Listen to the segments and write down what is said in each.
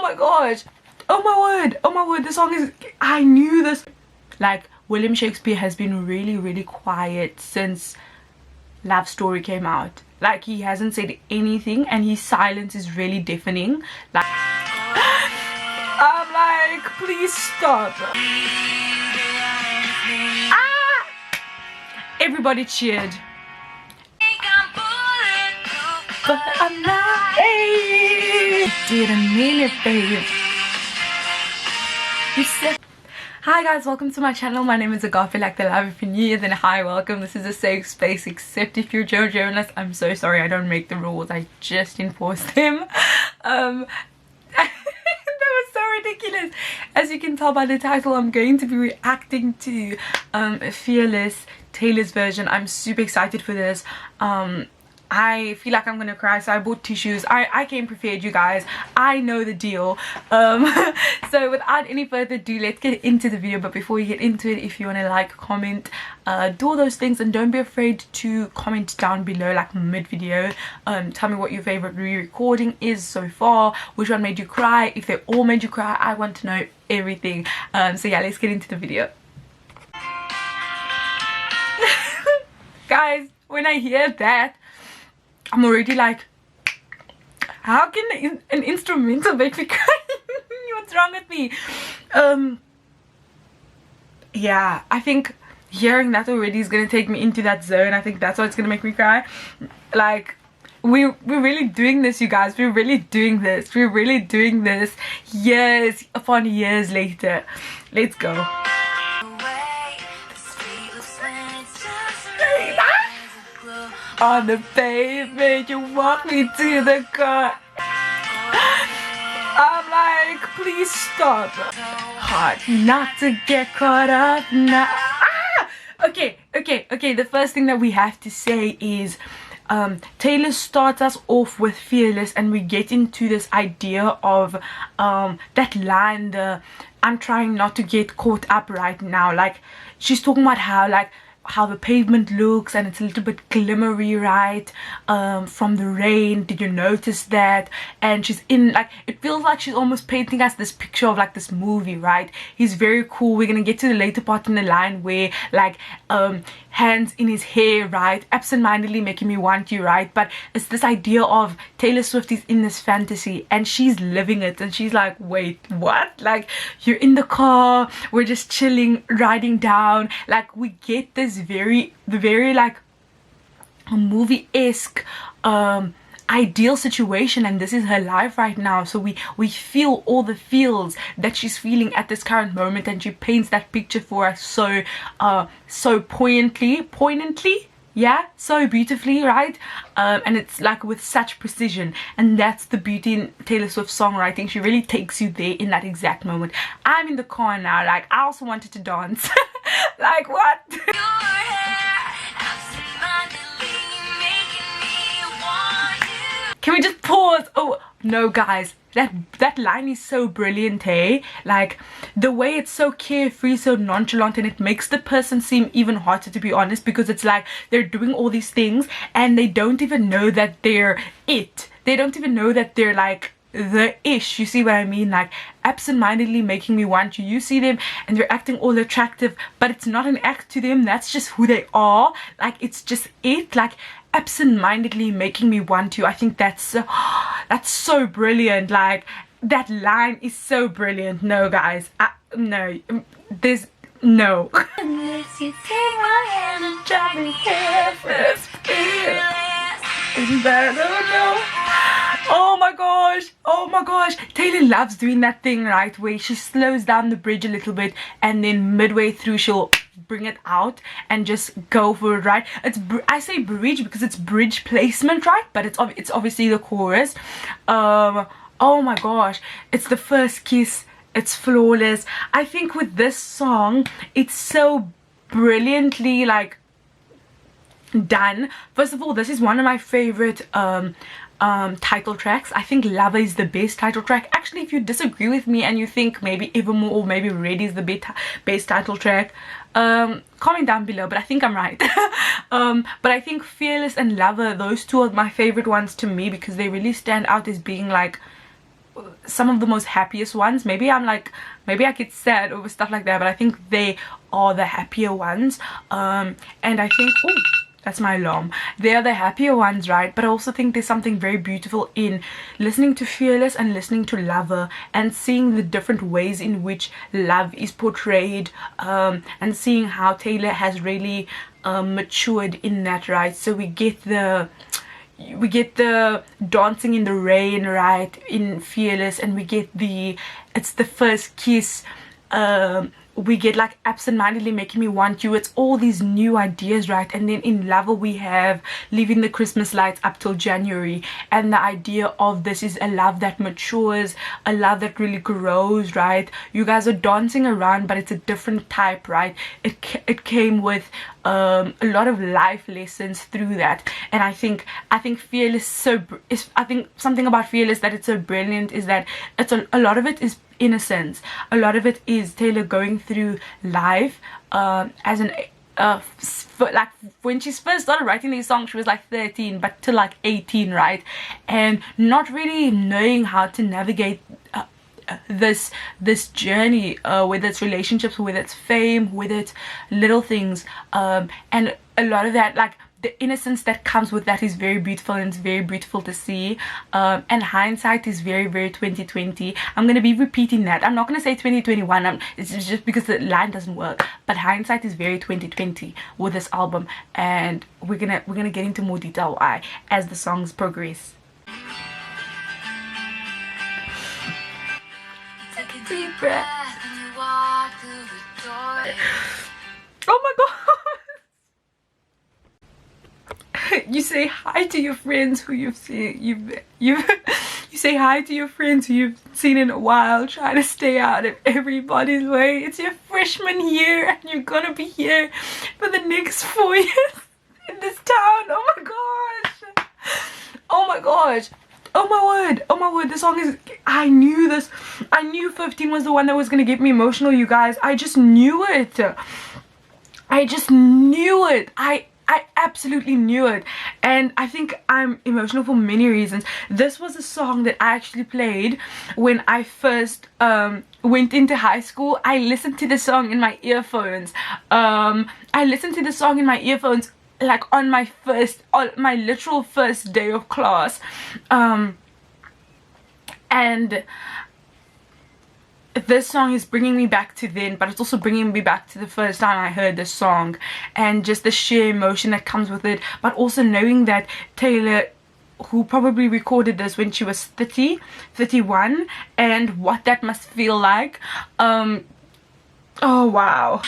my gosh, oh my word, this song is, I knew this. Like, William Shakespeare has been really quiet since Love Story came out. Like, he hasn't said anything and his silence is really deafening. Like, I'm like, please stop. Ah! Everybody cheered. But I'm not, hey, didn't mean it, babe. You said, hi guys, welcome to my channel. My name is Agape, like the love. If you're new, then hi, welcome. This is a safe space, except if you're a journalist. I'm so sorry, I don't make the rules, I just enforce them. That was so ridiculous. As you can tell by the title, I'm going to be reacting to Fearless, Taylor's version. I'm super excited for this. I feel like I'm gonna cry, so I bought tissues. I came prepared, you guys. I know the deal. So without any further ado, let's get into the video. But before we get into it, if you want to like, comment, do all those things, and don't be afraid to comment down below, like mid video. Tell me what your favorite re-recording is so far, which one made you cry. If they all made you cry, I want to know everything. So yeah, let's get into the video. Guys, when I hear that, I'm already like, how can an instrumental make me cry? What's wrong with me? Yeah, I think hearing that already is gonna take me into that zone. I think that's what's gonna make me cry. Like, we're really doing this, you guys. We're really doing this. We're really doing this years upon years later. Let's go. On the pavement, you walk me to the car. I'm like, please stop. Hard not to get caught up now. Ah! Okay. The first thing that we have to say is Taylor starts us off with Fearless, and we get into this idea of that line, the I'm trying not to get caught up right now. Like, she's talking about how the pavement looks, and it's a little bit glimmery, right, from the rain. Did you notice that? And she's in, like, it feels like she's almost painting us this picture of like this movie, right? He's very cool. We're gonna get to the later part in the line where like hands in his hair, right, absent-mindedly making me want you, right? But it's this idea of Taylor Swift is in this fantasy and she's living it, and she's like, wait, what? Like, you're in the car, we're just chilling, riding down. Like, we get this very like a movie-esque ideal situation, and this is her life right now. So we feel all the feels that she's feeling at this current moment, and she paints that picture for us so poignantly, yeah, so beautifully, right? And it's like with such precision, and that's the beauty in Taylor Swift's songwriting. She really takes you there in that exact moment. I'm in the car now, like, I also wanted to dance. Like, what? Can we just pause? Oh no, guys, that line is so brilliant, hey? Like, the way it's so carefree, so nonchalant, and it makes the person seem even hotter, to be honest, because it's like they're doing all these things and they don't even know that they're it. They don't even know that they're like the ish. You see what I mean? Like, absent-mindedly making me want you. You see them and they're acting all attractive, but it's not an act to them. That's just who they are. Like, it's just it. Like, absent-mindedly making me want you. I think that's so brilliant. Like, that line is so brilliant. No, guys, no, there's no. Unless you take my hand and drive me oh my gosh, Taylor loves doing that thing, right, where she slows down the bridge a little bit, and then midway through she'll bring it out and just go for it, right? I say bridge because it's bridge placement, right? But it's obviously the chorus. Oh my gosh, it's the first kiss. It's flawless. I think with this song, it's so brilliantly like done. First of all, this is one of my favorite title tracks. I think Lover is the best title track. Actually, if you disagree with me and you think maybe Evermore or maybe Ready is the best title track, comment down below, but I think I'm right. But I think Fearless and Lover, those two are my favorite ones to me, because they really stand out as being like some of the most happiest ones. Maybe I get sad over stuff like that, but I think they are the happier ones. And I think, oh, that's my alarm. They are the happier ones, right? But I also think there's something very beautiful in listening to Fearless and listening to Lover and seeing the different ways in which love is portrayed, and seeing how Taylor has really matured in that, right? So we get the dancing in the rain, right, in Fearless, and we get it's the first kiss. We get like absent-mindedly making me want you. It's all these new ideas, right? And then in Lover we have leaving the Christmas lights up till January, and the idea of this is a love that matures, a love that really grows, right? You guys are dancing around, but it's a different type, right? It came with a lot of life lessons through that. And I think Fearless I think something about Fearless that it's so brilliant is that it's a lot of it is innocence. A lot of it is Taylor going through life as an like when she first started writing these songs, she was like 13, but to like 18, right? And not really knowing how to navigate this journey, whether it's relationships, whether it's fame, whether it's little things, and a lot of that, like the innocence that comes with that, is very beautiful, and it's very beautiful to see. And hindsight is very, very 2020. I'm gonna be repeating that. I'm not gonna say 2021. It's just because the line doesn't work. But hindsight is very 2020 with this album, and we're gonna get into more detail why as the songs progress. Take a deep breath and you walk through the door. Oh my god. You say hi to your friends who you've seen, you say hi to your friends who you've seen in a while, trying to stay out of everybody's way. It's your freshman year and you're gonna be here for the next 4 years in this town. Oh my gosh. Oh my gosh. Oh my word. Oh my word. The song is, I knew this. I knew 15 was the one that was gonna get me emotional, you guys. I just knew it. I just knew it. I absolutely knew it. And I think I'm emotional for many reasons. This was a song that I actually played when I first went into high school. I listened to the song in my earphones. I listened to the song in my earphones like on my literal first day of class. And this song is bringing me back to then, but it's also bringing me back to the first time I heard this song, and just the sheer emotion that comes with it, but also knowing that Taylor, who probably recorded this when she was 30, 31, and what that must feel like. Oh wow.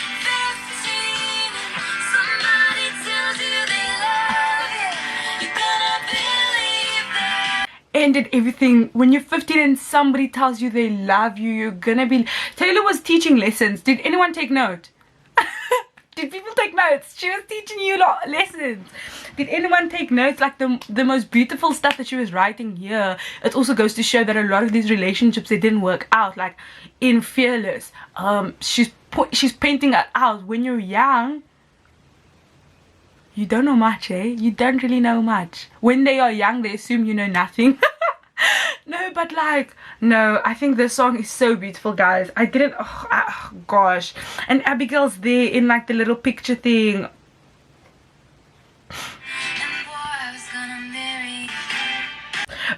Ended everything. When you're 15 and somebody tells you they love you, you're gonna be... Taylor was teaching lessons. Did anyone take note? Did people take notes? She was teaching you lessons. Did anyone take notes? Like the most beautiful stuff that she was writing here. It also goes to show that a lot of these relationships, they didn't work out. Like in Fearless, she's painting it out. When you're young, you don't know much, eh? You don't really know much. When they are young, they assume you know nothing. No, but like, no, I think this song is so beautiful, guys. I didn't, oh gosh. And Abigail's there in like the little picture thing.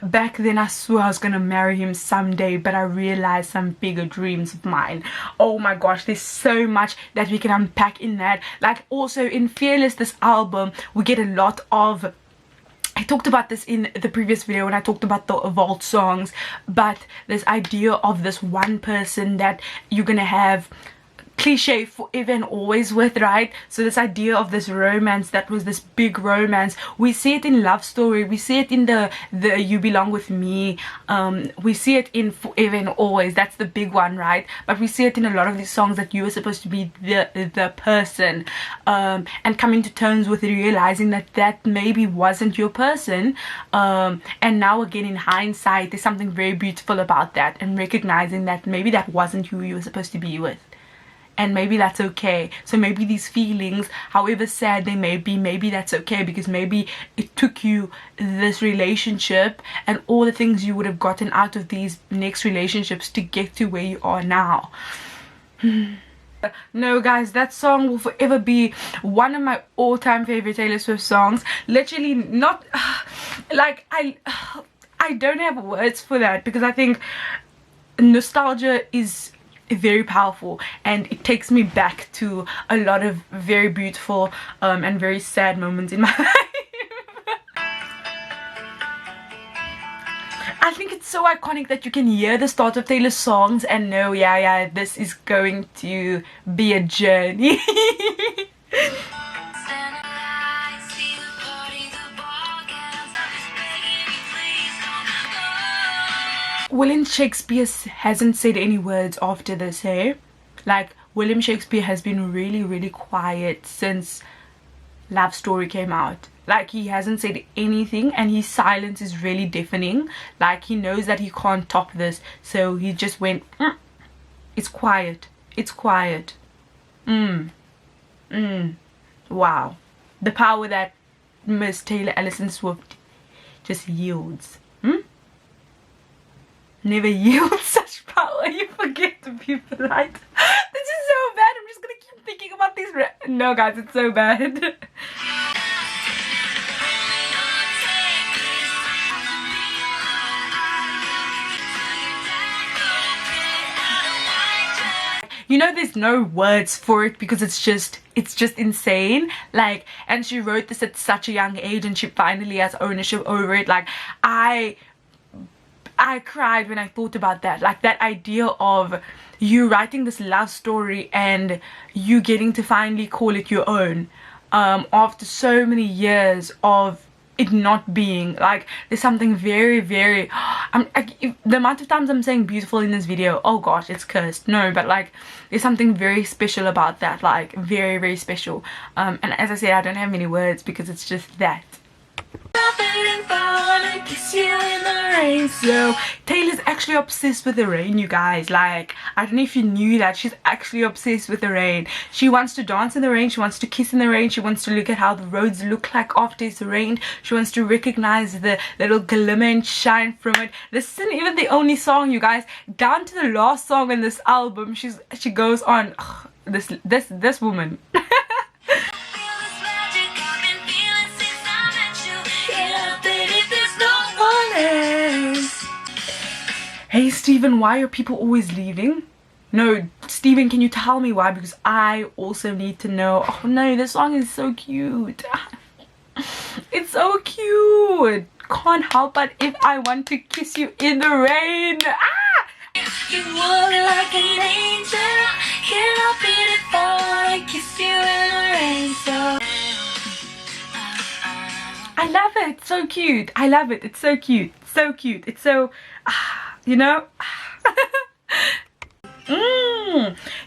Back then I swore I was gonna marry him someday, but I realized some bigger dreams of mine. Oh my gosh, there's so much that we can unpack in that. Like also in Fearless, this album, we get a lot of... I talked about this in the previous video when I talked about the vault songs, but this idea of this one person that you're gonna have cliche forever and always with, right? So this idea of this romance that was this big romance, we see it in Love Story, we see it in the You Belong With Me, we see it in Forever and Always. That's the big one, right? But we see it in a lot of these songs that you are supposed to be the person, and coming to terms with realizing that maybe wasn't your person, and now again in hindsight there's something very beautiful about that, and recognizing that maybe that wasn't who you were supposed to be with. and maybe that's okay. So maybe these feelings, however sad they may be, maybe that's okay, because maybe it took you this relationship and all the things you would have gotten out of these next relationships to get to where you are now. No guys, that song will forever be one of my all-time favorite Taylor Swift songs. Literally not like I don't have words for that, because I think nostalgia is very powerful and it takes me back to a lot of very beautiful and very sad moments in my life. I think it's so iconic that you can hear the start of Taylor's songs and know, yeah, this is going to be a journey. William Shakespeare hasn't said any words after this, hey? Like, William Shakespeare has been really quiet since Love Story came out. Like, he hasn't said anything, and his silence is really deafening. Like, he knows that he can't top this, so he just went, it's quiet. It's quiet. Wow. The power that Miss Taylor Allison Swift just yields. Never yield such power. You forget to be polite. This is so bad. I'm just gonna keep thinking about these. No guys, it's so bad. You know, there's no words for it because it's just insane. Like, and she wrote this at such a young age and she finally has ownership over it. Like, I cried when I thought about that. Like, that idea of you writing this love story and you getting to finally call it your own after so many years of it not being. Like, there's something very the amount of times I'm saying beautiful in this video, oh gosh, it's cursed. No, but like, there's something very special about that. Like, very special. And as I said, I don't have many words because it's just that. So Taylor's actually obsessed with the rain, you guys. Like, I don't know if you knew that. She's actually obsessed with the rain. She wants to dance in the rain, she wants to kiss in the rain, she wants to look at how the roads look like after it's rained, she wants to recognize the little glimmer and shine from it. This isn't even the only song, you guys. Down to the last song in this album, she goes on. Ugh, this woman. Hey Steven, why are people always leaving? No, Steven, can you tell me why? Because I also need to know. Oh no, this song is so cute. It's so cute. Can't help but if I want to kiss you in the rain. You look like an angel. Can I be it for I kiss you in the rain? So I love it. So cute. I love it. It's so cute. So cute. It's so you know.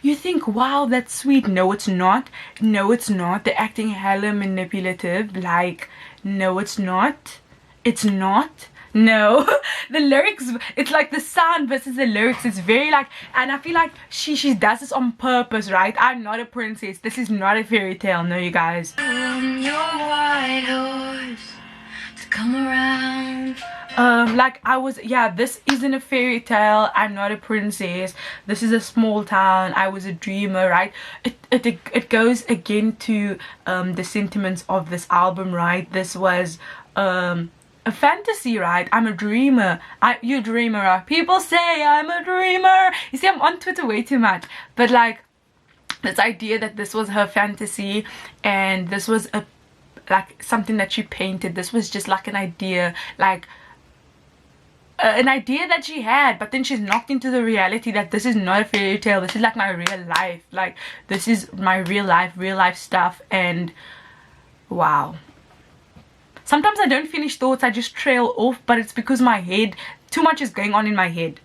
You think, wow, that's sweet. No, it's not. No, it's not. They're acting hella manipulative. Like, no, it's not. It's not. No. The lyrics, it's like the sound versus the lyrics. It's very like, and I feel like she does this on purpose, right? I'm not a princess. This is not a fairy tale. No, you guys. Your white horse to come around. Like this isn't a fairy tale. I'm not a princess. This is a small town. I was a dreamer, right? It goes again to the sentiments of this album, right? This was a fantasy, right? I'm a dreamer. You dreamer, right? People say I'm a dreamer. You see, I'm on Twitter way too much, but like this idea that this was her fantasy and this was like something that she painted. This was just like an idea, like an idea that she had, but then she's knocked into the reality that this is not a fairy tale. This is like my real life. Like, this is my real life stuff. And wow, sometimes I don't finish thoughts, I just trail off, but it's because my head, too much is going on in my head.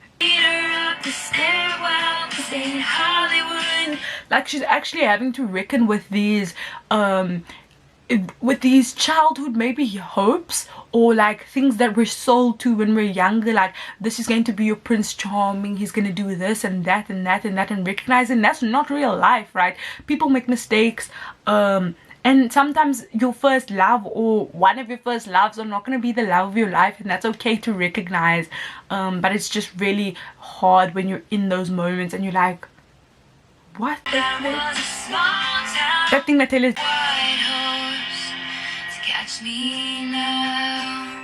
Like, she's actually having to reckon with these with these childhood maybe hopes, or like things that we're sold to when we're younger, like this is going to be your Prince Charming, he's going to do this and that and that and that, and recognizing that's not real life, right? People make mistakes, and sometimes your first love or one of your first loves are not going to be the love of your life, and that's okay to recognize. But it's just really hard when you're in those moments and you're like, what? That thing that Taylor,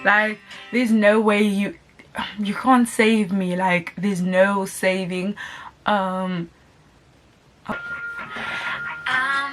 like, there's no way you can't save me. Like, there's no saving. I'm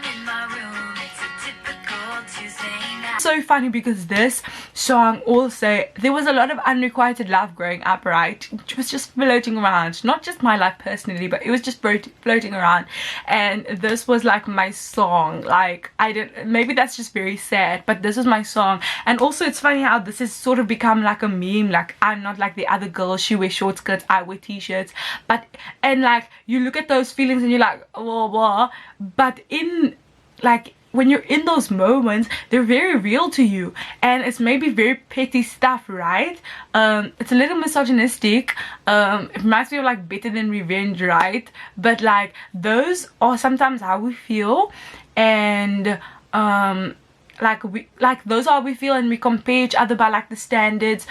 in my room, it's a typical Tuesday night. So funny because this song also, there was a lot of unrequited love growing up, right? It was just floating around, not just my life personally, but it was just floating around, and this was like my song. Like, I didn't, maybe that's just very sad, but this was my song. And also it's funny how this has sort of become like a meme, like I'm not like the other girls, she wears short skirts, I wear t-shirts, but, and like you look at those feelings and you're like, blah, blah, but in like when you're in those moments, they're very real to you, and it's maybe very petty stuff, right? It's a little misogynistic. It reminds me of like Better Than Revenge, right? But like those are sometimes how we feel, and like those are how we feel, and we compare each other by like the standards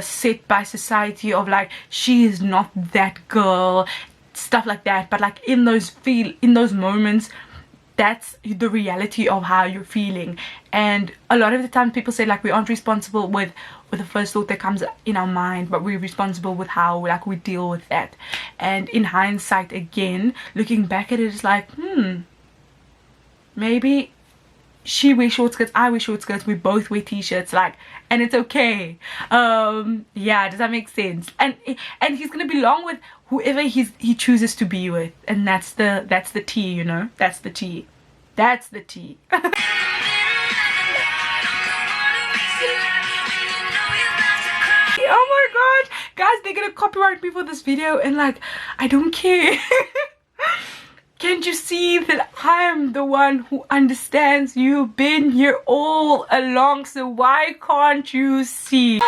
set by society of like, she is not that girl, stuff like that. But like in those moments, that's the reality of how you're feeling. And a lot of the time people say like we aren't responsible with the first thought that comes in our mind, but we're responsible with how like we deal with that. And in hindsight, again, looking back at it, it's like, maybe she wears short skirts, I wear short skirts, we both wear t-shirts, like, and it's okay. Yeah, does that make sense? And he's gonna belong with whoever he chooses to be with, and that's the tea, you know, that's the tea. Oh my god, guys, they're gonna copyright me for this video, and like, I don't care. Can't you see that I am the one who understands? You've been here all along, so why can't you see?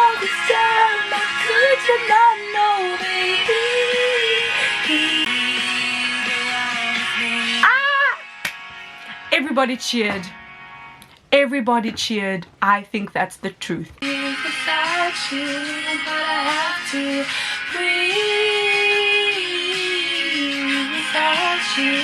Everybody cheered. Everybody cheered. I think that's the truth. Without you, but I have to breathe without you.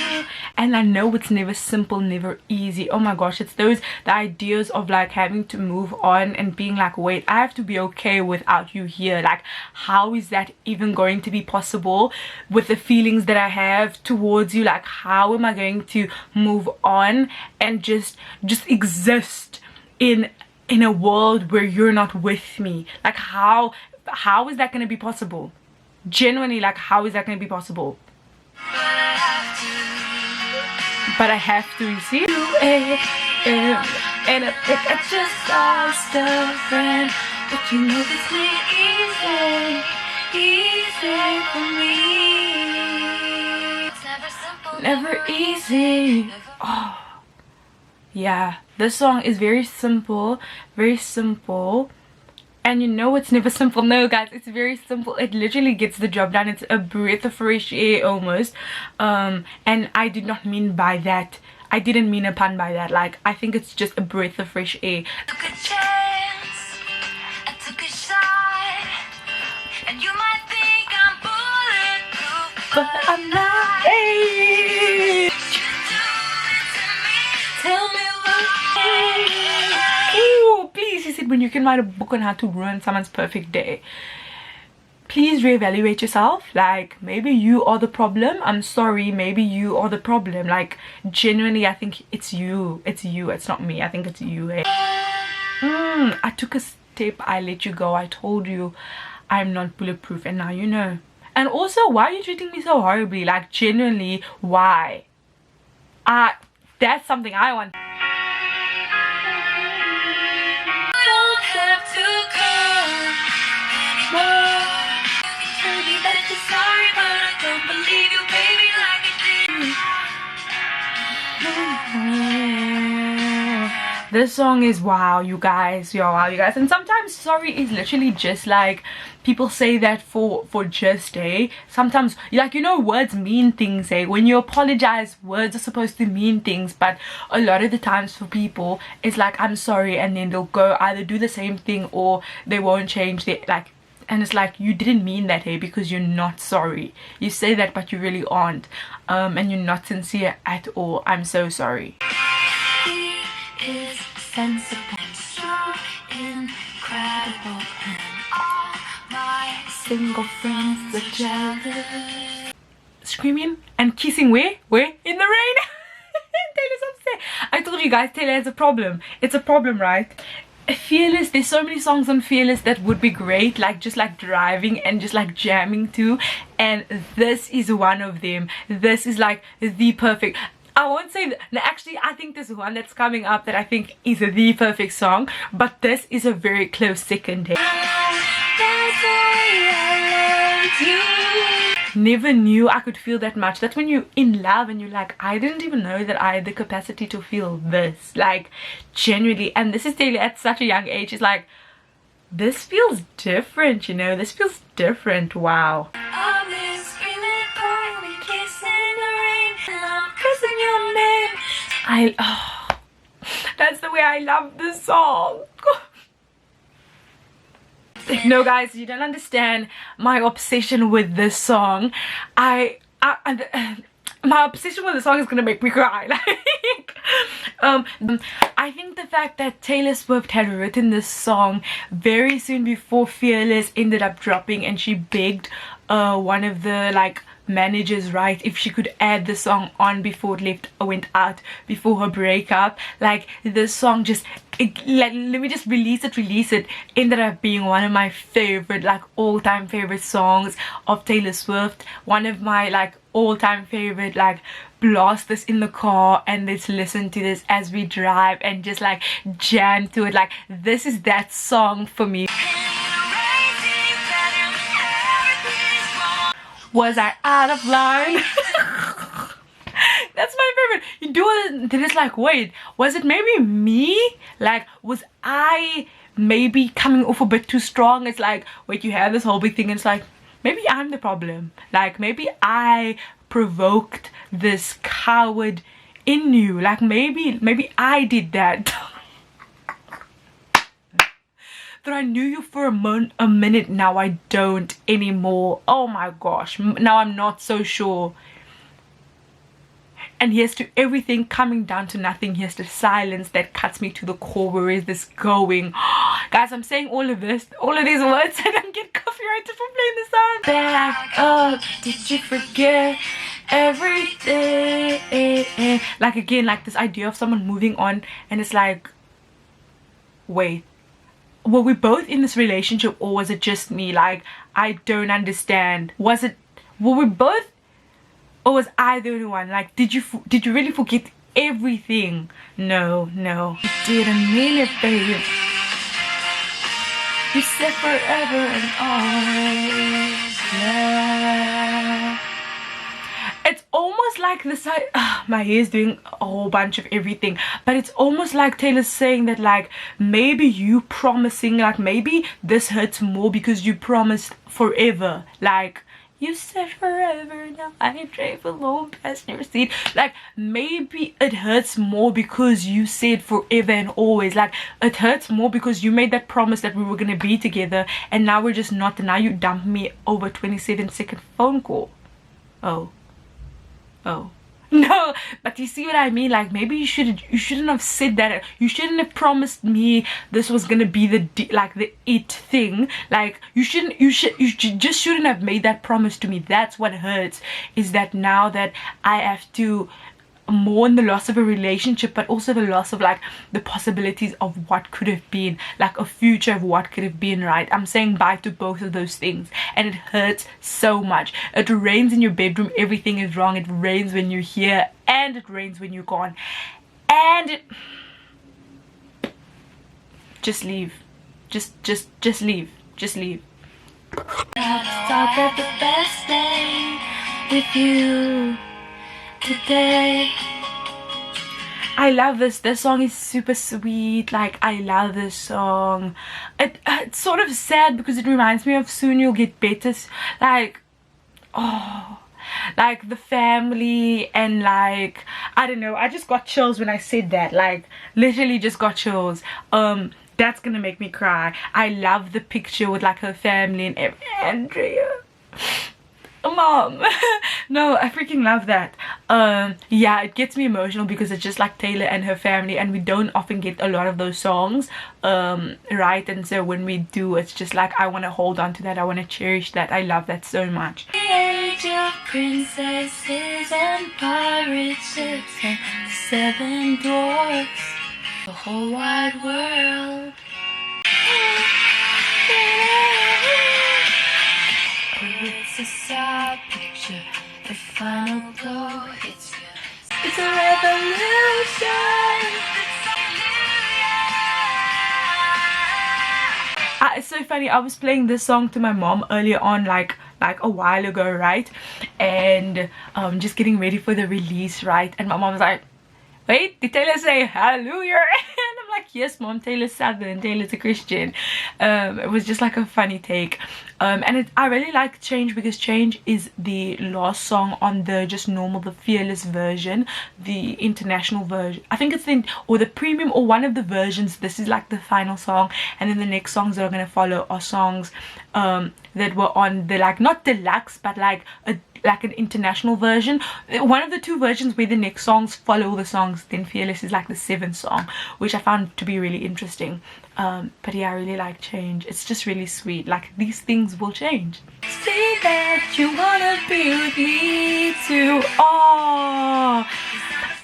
And I know it's never simple, never easy. Oh my gosh, it's the ideas of like having to move on and being like, wait, I have to be okay without you here. Like, how is that even going to be possible with the feelings that I have towards you? Like, how am I going to move on and just exist in a world where you're not with me? Like, how is that going to be possible? Genuinely, like, how is that going to be possible? But I have to, you see? And I think I just lost a friend, but you know this ain't easy for me. It's never easy. Oh, yeah, this song is very simple, and you know it's never simple. No guys, it's very simple. It literally gets the job done. It's a breath of fresh air almost. And I did not mean by that, I didn't mean a pun by that. Like, I think it's just a breath of fresh air. Took a chance, I took a shot, and you might think I'm bulletproof, but I'm not. Hey, tell me what. Ooh, please, he said, when you can write a book on how to ruin someone's perfect day, please reevaluate yourself. Like, maybe you are the problem. I'm sorry, maybe you are the problem. Like, genuinely, I think it's you. It's not me. I think it's you. I took a step, I let you go, I told you I'm not bulletproof, and now you know. And also, why are you treating me so horribly? Like, genuinely, why? That's something I want. This song is wow, you guys. Wow, you guys. And sometimes sorry is literally just like, people say that for just sometimes, like, you know, words mean things. When you apologize, words are supposed to mean things, but a lot of the times for people it's like, I'm sorry, and then they'll go either do the same thing or they won't change their, like, and it's like, you didn't mean that, because you're not sorry. You say that but you really aren't, and you're not sincere at all. I'm so sorry. He is sensible, strong, incredible, and all my single friends are jealous. Screaming and kissing where? In the rain. Taylor's upset. I told you guys, Taylor has a problem. It's a problem, right? Fearless, there's so many songs on Fearless that would be great, like just like driving and just like jamming to, and this is one of them. This is like the perfect, I won't say that, no, actually I think there's one that's coming up that I think is the perfect song, but this is a very close second. Never knew I could feel that much. That's when you're in love and you're like, I didn't even know that I had the capacity to feel this, like, genuinely. And this is Taylor at such a young age. She's like, this feels different, you know, this feels different. Wow. That's the way I love this song. No guys, you don't understand my obsession with this song. My obsession with the song is gonna make me cry. Like, I think the fact that Taylor Swift had written this song very soon before Fearless ended up dropping, and she begged one of the like managers, right, if she could add the song on before it went out before her breakup. Like, this song just, let me just release it, ended up being one of my favorite, like, all-time favorite songs of Taylor Swift. One of my like all-time favorite, like, blast this in the car and let's listen to this as we drive and just like jam to it. Like, this is that song for me. Was I out of line? That's my favorite. You do it, then it's like, wait, was it maybe me? Like, was I maybe coming off a bit too strong? It's like, wait, you have this whole big thing, and it's like, maybe I'm the problem. Like, maybe I provoked this coward in you. Like, maybe I did that. That I knew you for a minute, now I don't anymore. Oh my gosh, now I'm not so sure. And here's to everything coming down to nothing. Here's to silence that cuts me to the core. Where is this going? Guys, I'm saying all of these words and I get copyrighted for playing the song. Back up, did you forget everything? Like, again, like this idea of someone moving on, and it's like, wait, were we both in this relationship, or was it just me? Like, I don't understand. Were we both, or was I the only one? Like, did you really forget everything? No, you didn't mean it, baby. You said forever and always, yeah. It's almost like this, my hair's doing a whole bunch of everything, but it's almost like Taylor's saying that, like, maybe you promising, like, maybe this hurts more because you promised forever. Like, you said forever, now I drive alone past your seat. Like, maybe it hurts more because you said forever and always. Like, it hurts more because you made that promise that we were gonna be together, and now we're just not, and now you dump me over 27-second phone call. Oh no, but you see what I mean? Like, maybe you shouldn't have said that. You shouldn't have promised me this was gonna be the it thing. Like, you just shouldn't have made that promise to me. That's what hurts, is that now that I have to mourn the loss of a relationship, but also the loss of, like, the possibilities of what could have been, like a future of what could have been, right? I'm saying bye to both of those things, and it hurts so much. It rains in your bedroom, everything is wrong. It rains when you're here, and it rains when you're gone, and just leave. Just leave. Stop at the best day with you today. I love this song is super sweet. Like, I love this song. It's sort of sad because it reminds me of Soon You'll Get Better. Like, oh, like the family, and like, I don't know, I just got chills when I said that. Like, literally just got chills. That's gonna make me cry. I love the picture with like her family and Andrea, mom. No, I freaking love that. Yeah, it gets me emotional because it's just like Taylor and her family, and we don't often get a lot of those songs, right? And so when we do, it's just like, I want to hold on to that, I want to cherish that. I love that so much. The age of princesses and pirate ships and the 7 dwarfs, the whole wide world. It's a sad picture, the final blow hits you. It's a revolution. It's so funny, I was playing this song to my mom earlier on, like a while ago, right? And just getting ready for the release, right? And my mom was like, wait, did Taylor say hallelujah? And I'm like, yes mom, Taylor's Southern, Taylor's a Christian. It was just like a funny take. And I really like Change because Change is the last song on the just normal, the Fearless version, the international version. I think it's or the premium, or one of the versions. This is like the final song, and then the next songs that are going to follow are songs that were on the, like, not deluxe, but like an international version, one of the 2 versions where the next songs follow all the songs. Then Fearless is like the 7th song, which I found to be really interesting. But yeah, I really like Change. It's just really sweet. Like, these things will change. Say that you wanna be with me too. Oh,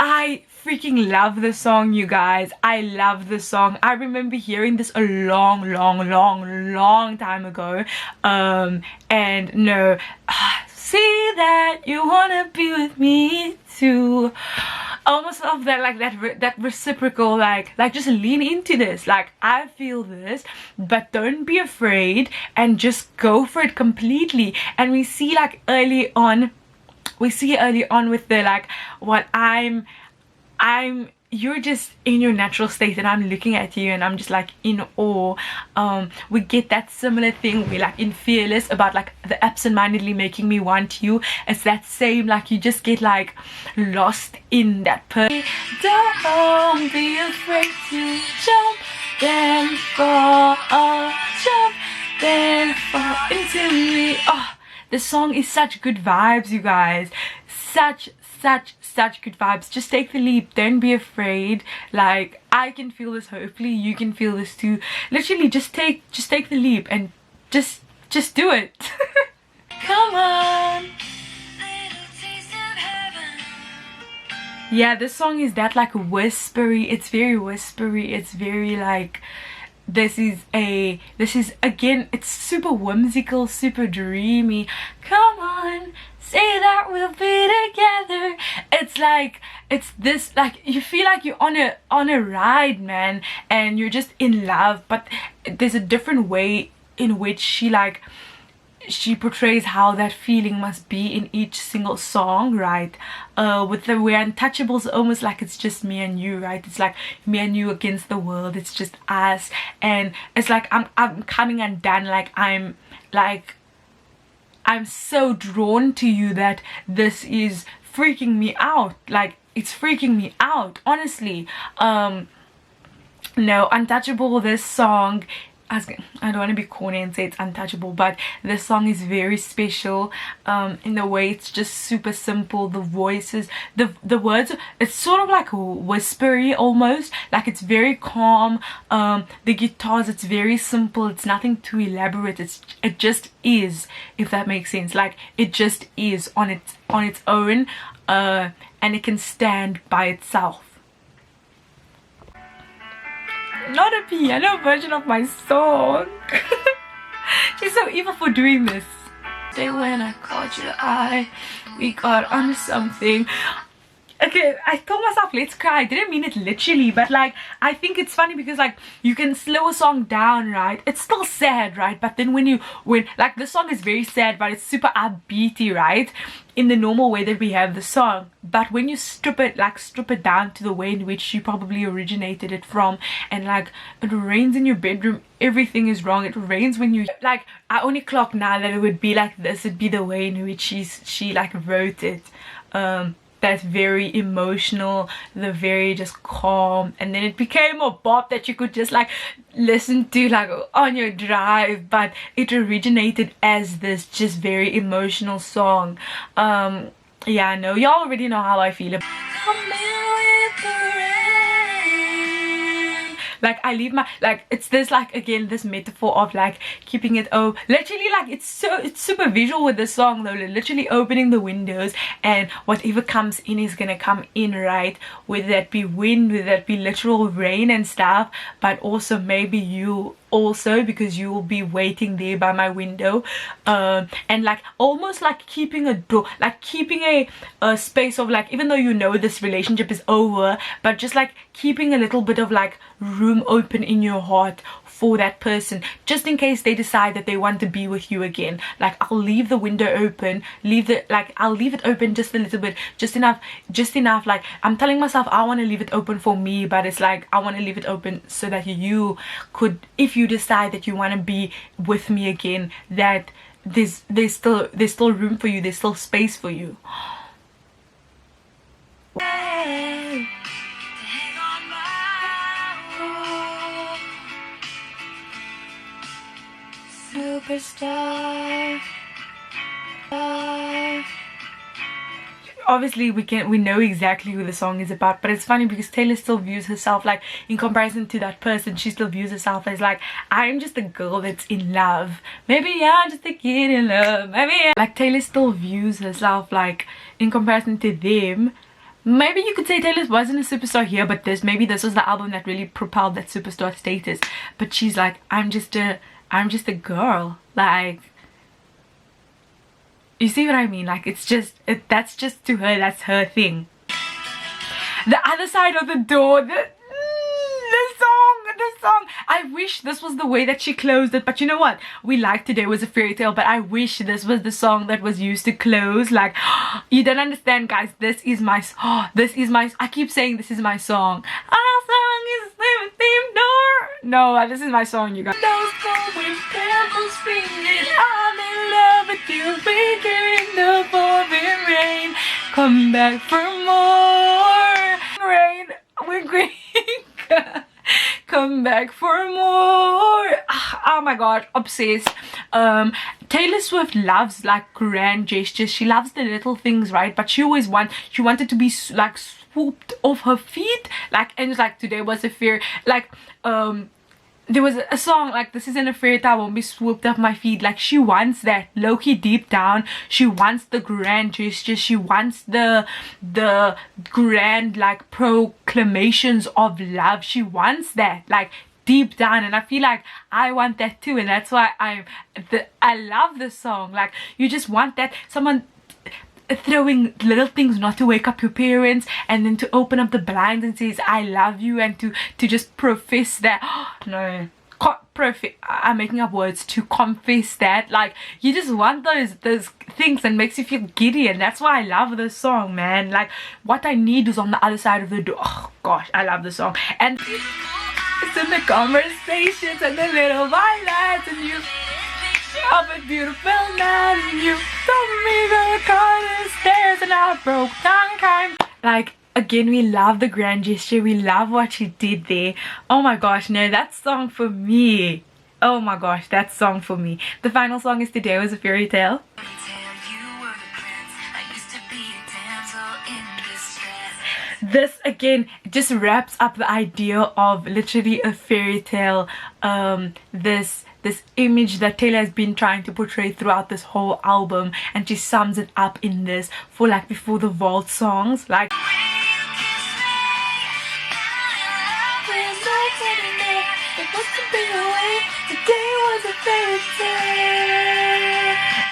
I freaking love this song, you guys. I love this song. I remember hearing this a long time ago. And no, see that you wanna be with me too. I almost love that, like that reciprocal, like just lean into this. Like, I feel this, but don't be afraid and just go for it completely. And we see like early on with the like, what you're just in your natural state and I'm looking at you and I'm just like in awe. We get that similar thing we like in Fearless about like the absent-mindedly making me want you. It's that same, like, you just get like lost in that person. Don't be afraid to jump, then fall, jump, then fall into me. Oh, the song is such good vibes, you guys. Such good vibes. Just take the leap, don't be afraid. Like, I can feel this, hopefully you can feel this too. Literally just take the leap and just do it. Come on. Yeah, this song is that like whispery. It's very whispery. It's very like, this is again, it's super whimsical, super dreamy. Come on, say that we'll be together. It's like, it's this, like, you feel like you're on a ride, man, and you're just in love. But there's a different way in which she portrays how that feeling must be in each single song, right? With the way Untouchables, almost like it's just me and you, right? It's like me and you against the world. It's just us, and it's like I'm coming undone. Like, I'm so drawn to you that this is freaking me out. Like, it's freaking me out, honestly. No, Untouchable, this song, I don't want to be corny and say it's untouchable, but this song is very special in the way it's just super simple. The voices, the words, it's sort of like whispery almost, like it's very calm. The guitars, it's very simple, it's nothing too elaborate. It just is, if that makes sense. Like, it just is on its own, and it can stand by itself. Not a piano version of my song. She's so evil for doing this. Day when I caught your eye, we got onto something. Okay, I told myself let's cry. I didn't mean it literally, but like I think it's funny because like you can slow a song down, right? It's still sad, right? But then when like the song is very sad, but it's super upbeaty, right? In the normal way that we have the song. But when you strip it down to the way in which you probably originated it from, and like it rains in your bedroom, everything is wrong. It rains when you like, I only clock now that it would be like this. It'd be the way in which she like wrote it. That's very emotional, the very just calm, and then it became a bop that you could just like listen to like on your drive, but it originated as this just very emotional song. Yeah, no, y'all already know how I feel about like I leave my like it's this like again this metaphor of like keeping it literally like it's super visual with this song though, literally opening the windows and whatever comes in is gonna come in, right? Whether that be wind, whether that be literal rain and stuff, but also maybe you also, because you will be waiting there by my window, and like almost like keeping a door, like keeping a space of like, even though you know this relationship is over, but just like keeping a little bit of like room open in your heart for that person, just in case they decide that they want to be with you again. Like I'll leave the window open, I'll leave it open just a little bit, just enough, like I'm telling myself I want to leave it open for me, but it's like I want to leave it open so that you could, if you decide that you want to be with me again, that there's still room for you, there's still space for you. Superstar. Obviously we know exactly who the song is about, but it's funny because Taylor still views herself like, in comparison to that person, she still views herself as like, I'm just a girl that's in love, maybe I'm just a kid in love, maybe like Taylor still views herself like, in comparison to them. Maybe you could say Taylor wasn't a superstar here, but maybe this was the album that really propelled that superstar status. But she's like, I'm just a girl, like, you see what I mean? Like it's just that's just to her, that's her thing. The other side of the door, the song, I wish this was the way that she closed it, but you know what, we like Today Was a Fairy Tale, but I wish this was the song that was used to close. Like, you don't understand, guys, this is my I keep saying this is my song. Our song is the theme door. No, this is my song, you guys. Those going pencils fingers, I'm in love with you, fingering the pouring rain. Come back for more rain. We're green. Come back for more. Oh my god, obsessed. Taylor Swift loves like grand gestures. She loves the little things, right? But she wanted to be like swooped off her feet, like, and it's like Today Was a Fair, like there was a song like, this isn't a fairy tale, I won't be swooped off my feet. Like she wants that low-key deep down. She wants the grand gestures. She wants the grand like proclamations of love. She wants that like deep down, and I feel like I want that too, and that's why I love this song. Like you just want that, someone throwing little things, not to wake up your parents, and then to open up the blinds and says I love you, and to just profess that. No, I'm making up words, to confess that. Like you just want those things, and makes you feel giddy, and that's why I love this song, man. Like what I need is on the other side of the door. Oh gosh, I love this song. And it's in the conversations and the little violets, and you of a beautiful night, and you told me the corner stairs, and I broke down. Like again, we love the grand gesture, we love what she did there. Oh my gosh, no, that song for me, oh my gosh, that song for me. The final song is Today Was a Fairy Tale. This again just wraps up the idea of literally a fairy tale, this image that Taylor has been trying to portray throughout this whole album, and she sums it up in this for like Before the Vault songs. Like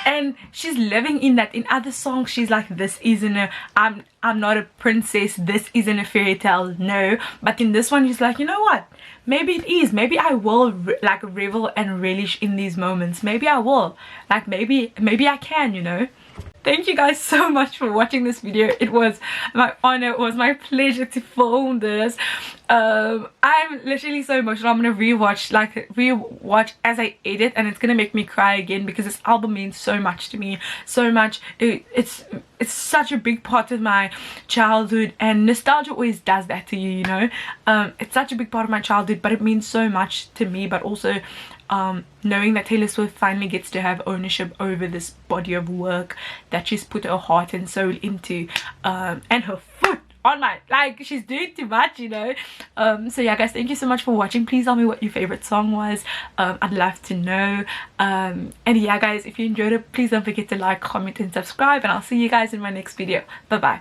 and she's living in that. In other songs she's like, this isn't a, I'm not a princess, this isn't a fairy tale, no. But in this one she's like, you know what, maybe it is, maybe I will like revel and relish in these moments, maybe I will, like maybe I can, you know. Thank you guys so much for watching this video. It was my honor, it was my pleasure to film this. I'm literally so emotional. I'm gonna rewatch as I edit, and it's gonna make me cry again because this album means so much to me, so much. It's such a big part of my childhood, and nostalgia always does that to you, you know. It's such a big part of my childhood, but it means so much to me. But also knowing that Taylor Swift finally gets to have ownership over this body of work that she's put her heart and soul into, and her foot on my, like, she's doing too much, you know. So yeah guys, thank you so much for watching. Please tell me what your favorite song was. I'd love to know. And yeah guys, if you enjoyed it, please don't forget to like, comment and subscribe, and I'll see you guys in my next video. Bye bye.